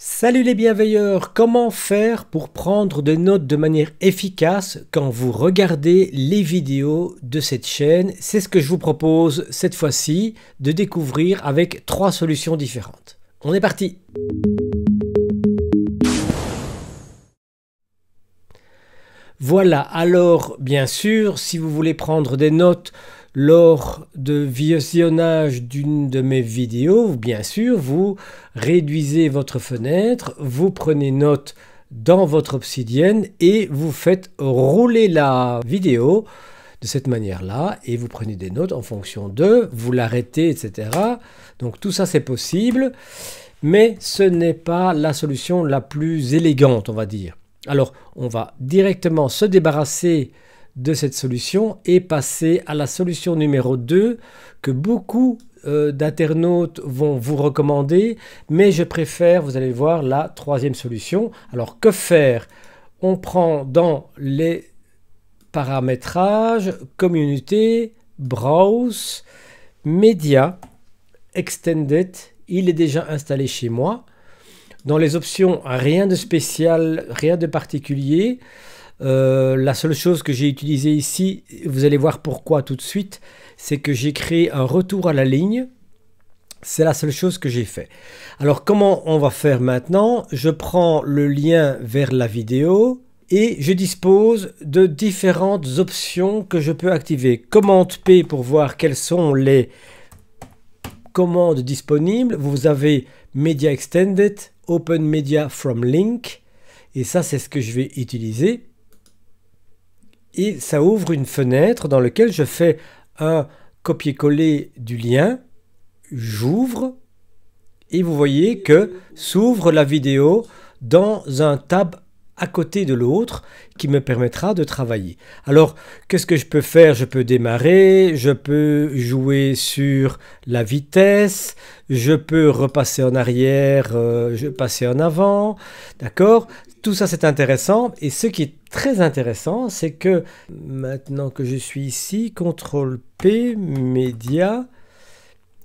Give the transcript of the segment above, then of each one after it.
Salut les bienveilleurs, comment faire pour prendre des notes de manière efficace quand vous regardez les vidéos de cette chaîne? C'est ce que je vous propose cette fois-ci de découvrir avec 3 solutions différentes. On est parti! Voilà, alors bien sûr, si vous voulez prendre des notes lors de visionnage d'une de mes vidéos, bien sûr, vous réduisez votre fenêtre, vous prenez note dans votre Obsidian et vous faites rouler la vidéo de cette manière-là et vous prenez des notes en fonction de, vous l'arrêtez, etc. Donc tout ça c'est possible, mais ce n'est pas la solution la plus élégante, on va dire. Alors, on va directement se débarrasser de cette solution et passer à la solution numéro 2 que beaucoup d'internautes vont vous recommander, mais je préfère, vous allez voir, la troisième solution. Alors, que faire? On prend dans les paramétrages, communauté, browse, média, extended, il est déjà installé chez moi. Dans les options, rien de spécial, rien de particulier. La seule chose que j'ai utilisée ici, vous allez voir pourquoi tout de suite, c'est que j'ai créé un retour à la ligne. C'est la seule chose que j'ai fait. Alors comment on va faire maintenant? Je prends le lien vers la vidéo et je dispose de différentes options que je peux activer. Commande P pour voir quelles sont les commandes disponibles. Vous avez Media Extended, Open Media from Link, et ça c'est ce que je vais utiliser, et ça ouvre une fenêtre dans laquelle je fais un copier-coller du lien, j'ouvre et vous voyez que s'ouvre la vidéo dans un tab à côté de l'autre qui me permettra de travailler. Alors, qu'est-ce que je peux faire? Je peux démarrer, je peux jouer sur la vitesse, je peux repasser en arrière, je peux passer en avant, d'accord? Tout ça c'est intéressant, et ce qui est très intéressant, c'est que maintenant que je suis ici, CTRL P, Média,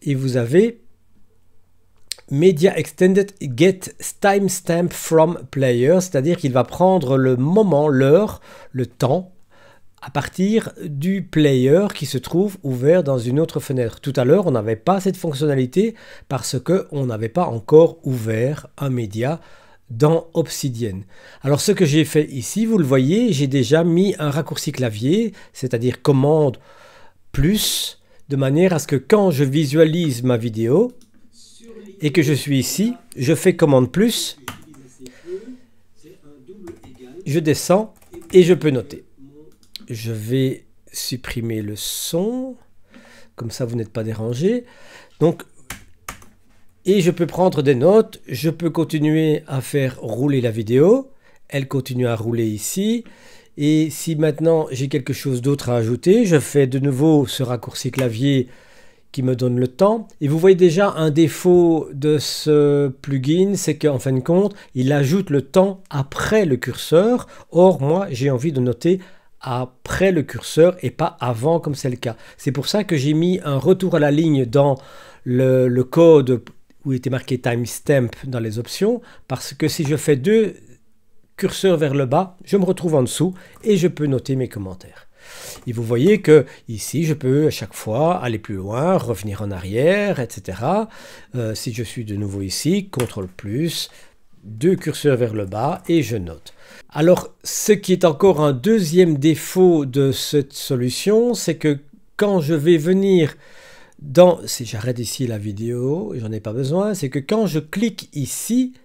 et vous avez Media Extended Get Timestamp from Player, c'est-à-dire qu'il va prendre le moment, l'heure, le temps à partir du player qui se trouve ouvert dans une autre fenêtre. Tout à l'heure, on n'avait pas cette fonctionnalité parce qu'on n'avait pas encore ouvert un média dans Obsidian. Alors ce que j'ai fait ici, vous le voyez, j'ai déjà mis un raccourci clavier, c'est-à-dire commande plus, de manière à ce que quand je visualise ma vidéo, et que je suis ici, je fais commande plus, je descends et je peux noter. Je vais supprimer le son, comme ça vous n'êtes pas dérangé. Donc, et je peux prendre des notes, je peux continuer à faire rouler la vidéo, elle continue à rouler ici. Et si maintenant j'ai quelque chose d'autre à ajouter, je fais de nouveau ce raccourci clavier qui me donne le temps, et vous voyez déjà un défaut de ce plugin, c'est qu'en fin de compte il ajoute le temps après le curseur. Or moi j'ai envie de noter après le curseur et pas avant comme c'est le cas. C'est pour ça que j'ai mis un retour à la ligne dans le code où il était marqué timestamp dans les options, parce que si je fais 2 curseurs vers le bas, je me retrouve en dessous et je peux noter mes commentaires. Et vous voyez que ici je peux à chaque fois aller plus loin, revenir en arrière, etc. Si je suis de nouveau ici, CTRL plus, 2 curseurs vers le bas et je note. Alors ce qui est encore un deuxième défaut de cette solution, c'est que quand je vais venir dans, si j'arrête ici la vidéo, j'en ai pas besoin, c'est que quand je clique ici,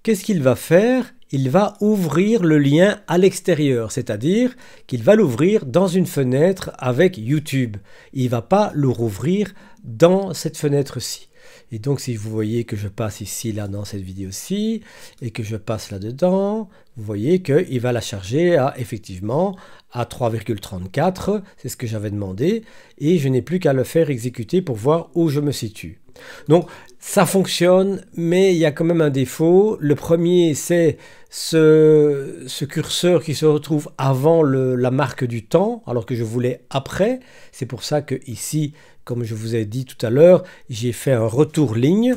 qu'est-ce qu'il va faire? Il va ouvrir le lien à l'extérieur, c'est-à-dire qu'il va l'ouvrir dans une fenêtre avec YouTube. Il ne va pas le rouvrir dans cette fenêtre-ci. Et donc si vous voyez que je passe ici, là, dans cette vidéo-ci, et que je passe là-dedans, vous voyez qu'il va la charger à, effectivement, à 3,34, c'est ce que j'avais demandé, et je n'ai plus qu'à le faire exécuter pour voir où je me situe. Donc ça fonctionne, mais il y a quand même un défaut. Le premier, c'est ce curseur qui se retrouve avant la marque du temps, alors que je voulais après. C'est pour ça que ici, comme je vous ai dit tout à l'heure, j'ai fait un retour ligne.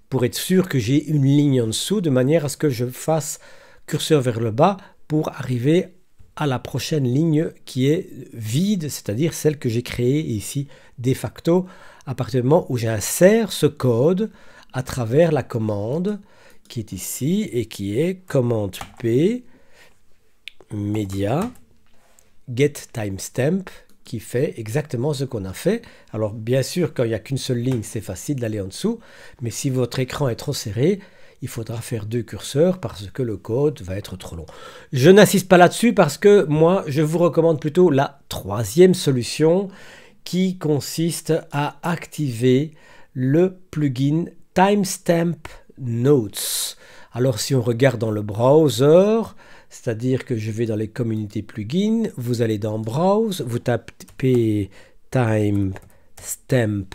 pour être sûr que j'ai une ligne en dessous de manière à ce que je fasse curseur vers le bas pour arriver à la prochaine ligne qui est vide, c'est-à-dire celle que j'ai créée ici de facto à partir du moment où j'insère ce code à travers la commande qui est ici et qui est commande P media get timestamp qui fait exactement ce qu'on a fait. Alors bien sûr, quand il n'y a qu'une seule ligne, c'est facile d'aller en dessous, mais si votre écran est trop serré, il faudra faire 2 curseurs parce que le code va être trop long. Je n'insiste pas là-dessus parce que moi, je vous recommande plutôt la 3e solution qui consiste à activer le plugin Timestamp Notes. Alors si on regarde dans le browser, c'est-à-dire que je vais dans les communautés plugins, vous allez dans Browse, vous tapez Timestamp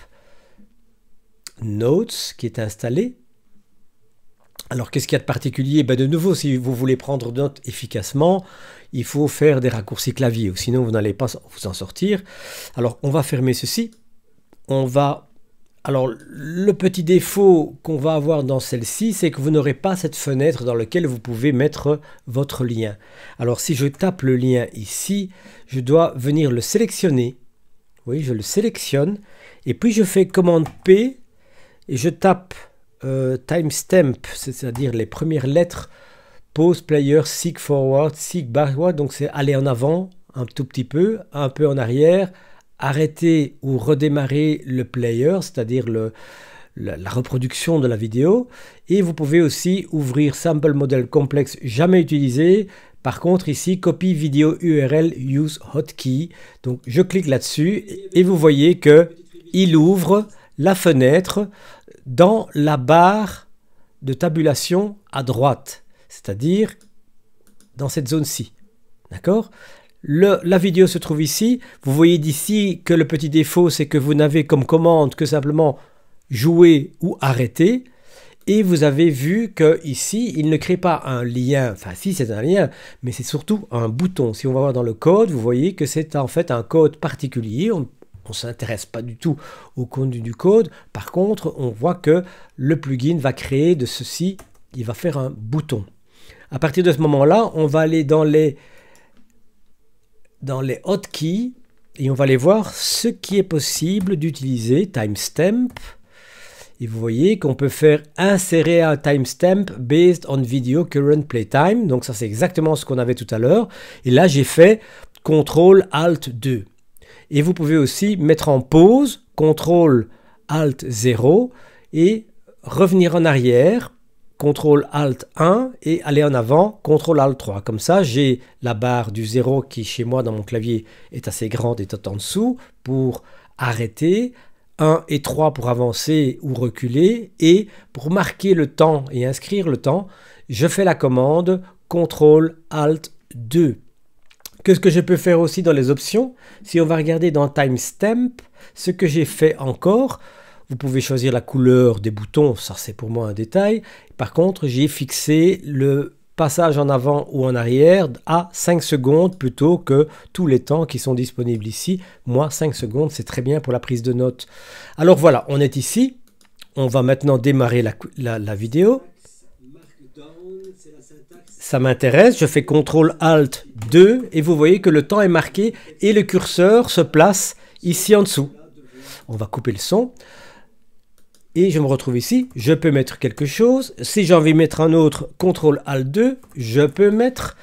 Notes qui est installé. Alors qu'est-ce qu'il y a de particulier? De nouveau, si vous voulez prendre note efficacement, il faut faire des raccourcis clavier, ou sinon vous n'allez pas vous en sortir. Alors on va fermer ceci. Alors le petit défaut qu'on va avoir dans celle-ci, c'est que vous n'aurez pas cette fenêtre dans laquelle vous pouvez mettre votre lien. Alors si je tape le lien ici, je dois venir le sélectionner. Oui, je le sélectionne. Et puis je fais commande P et je tape timestamp, c'est-à-dire les premières lettres, pause player, seek forward, seek backward, donc c'est aller en avant un tout petit peu, un peu en arrière, arrêter ou redémarrer le player, c'est-à-dire la reproduction de la vidéo, et vous pouvez aussi ouvrir sample model complexe jamais utilisé. Par contre ici, copy vidéo URL use hotkey, donc je clique là-dessus et vous voyez que il ouvre la fenêtre dans la barre de tabulation à droite, c'est-à-dire dans cette zone-ci. D'accord? La vidéo se trouve ici. Vous voyez d'ici que le petit défaut, c'est que vous n'avez comme commande que simplement jouer ou arrêter. Et vous avez vu que ici, il ne crée pas un lien. Enfin, si, c'est un lien, mais c'est surtout un bouton. Si on va voir dans le code, vous voyez que c'est en fait un code particulier. On ne s'intéresse pas du tout au contenu du code. Par contre, on voit que le plugin va créer de ceci, il va faire un bouton. À partir de ce moment-là, on va aller dans les hotkeys et on va aller voir ce qui est possible d'utiliser, timestamp. Et vous voyez qu'on peut faire insérer un timestamp based on video current playtime. Donc ça, c'est exactement ce qu'on avait tout à l'heure. Et là, j'ai fait CTRL-ALT-2. Et vous pouvez aussi mettre en pause, CTRL-ALT-0 et revenir en arrière, CTRL-ALT-1 et aller en avant, CTRL-ALT-3. Comme ça, j'ai la barre du 0 qui, chez moi, dans mon clavier, est assez grande et est en dessous pour arrêter, 1 et 3 pour avancer ou reculer, et pour marquer le temps et inscrire le temps, je fais la commande CTRL-ALT-2. Qu'est-ce que je peux faire aussi dans les options? Si on va regarder dans Timestamp, ce que j'ai fait encore, vous pouvez choisir la couleur des boutons, ça c'est pour moi un détail. Par contre, j'ai fixé le passage en avant ou en arrière à 5 secondes plutôt que tous les temps qui sont disponibles ici. Moi, 5 secondes, c'est très bien pour la prise de notes. Alors voilà, on est ici. On va maintenant démarrer la vidéo. Ça m'intéresse, je fais CTRL-ALT-2 et vous voyez que le temps est marqué et le curseur se place ici en dessous. On va couper le son. Et je me retrouve ici, je peux mettre quelque chose. Si j'ai envie de mettre un autre, CTRL-ALT-2, je peux mettre.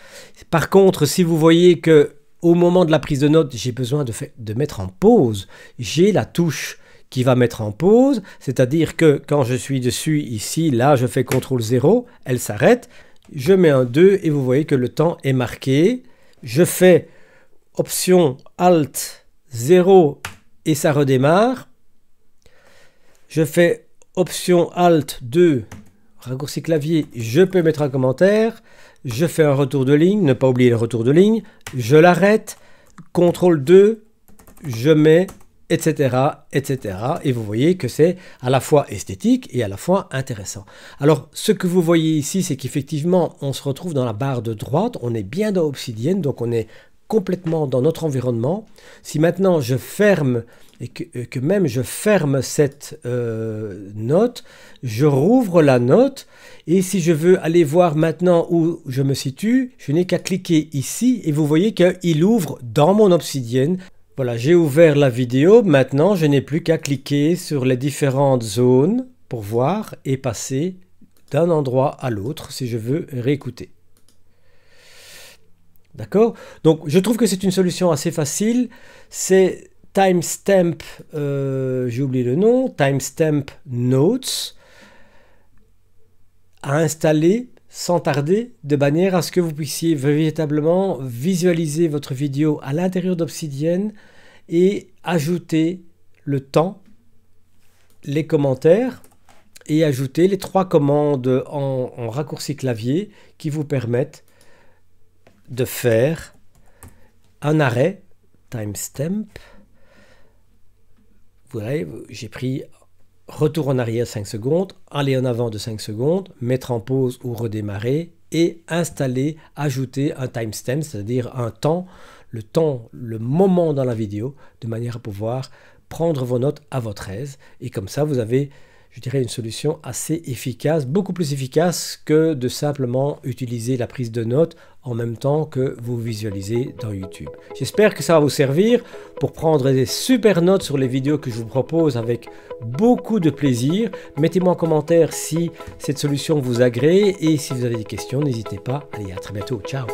Par contre, si vous voyez que au moment de la prise de note, j'ai besoin de mettre en pause, j'ai la touche qui va mettre en pause, c'est-à-dire que quand je suis dessus ici, là, je fais CTRL-0, elle s'arrête. Je mets un 2 et vous voyez que le temps est marqué. Je fais Option Alt 0 et ça redémarre. Je fais Option Alt 2, raccourci clavier, je peux mettre un commentaire. Je fais un retour de ligne, ne pas oublier le retour de ligne. Je l'arrête, CTRL 2, je mets, etc., etc. Et vous voyez que c'est à la fois esthétique et à la fois intéressant. Alors, ce que vous voyez ici, c'est qu'effectivement, on se retrouve dans la barre de droite. On est bien dans Obsidian, donc on est complètement dans notre environnement. Si maintenant je ferme et que même je ferme cette note, je rouvre la note et si je veux aller voir maintenant où je me situe, je n'ai qu'à cliquer ici et vous voyez qu'il ouvre dans mon Obsidian. Voilà, j'ai ouvert la vidéo, maintenant je n'ai plus qu'à cliquer sur les différentes zones pour voir et passer d'un endroit à l'autre si je veux réécouter. D'accord? Donc je trouve que c'est une solution assez facile. C'est Timestamp, j'ai oublié le nom, Timestamp Notes, à installer sans tarder, de manière à ce que vous puissiez véritablement visualiser votre vidéo à l'intérieur d'Obsidian et ajouter le temps, les commentaires et ajouter les 3 commandes en raccourci clavier qui vous permettent de faire un arrêt, timestamp. Vous voyez, j'ai pris retour en arrière 5 secondes, aller en avant de 5 secondes, mettre en pause ou redémarrer et installer, ajouter un timestamp, c'est-à-dire un temps, le moment dans la vidéo, de manière à pouvoir prendre vos notes à votre aise. Et comme ça, vous avez, je dirais, une solution assez efficace, beaucoup plus efficace que de simplement utiliser la prise de notes en même temps que vous visualisez dans YouTube. J'espère que ça va vous servir pour prendre des super notes sur les vidéos que je vous propose avec beaucoup de plaisir. Mettez-moi en commentaire si cette solution vous agrée et si vous avez des questions, n'hésitez pas. Allez, à très bientôt. Ciao!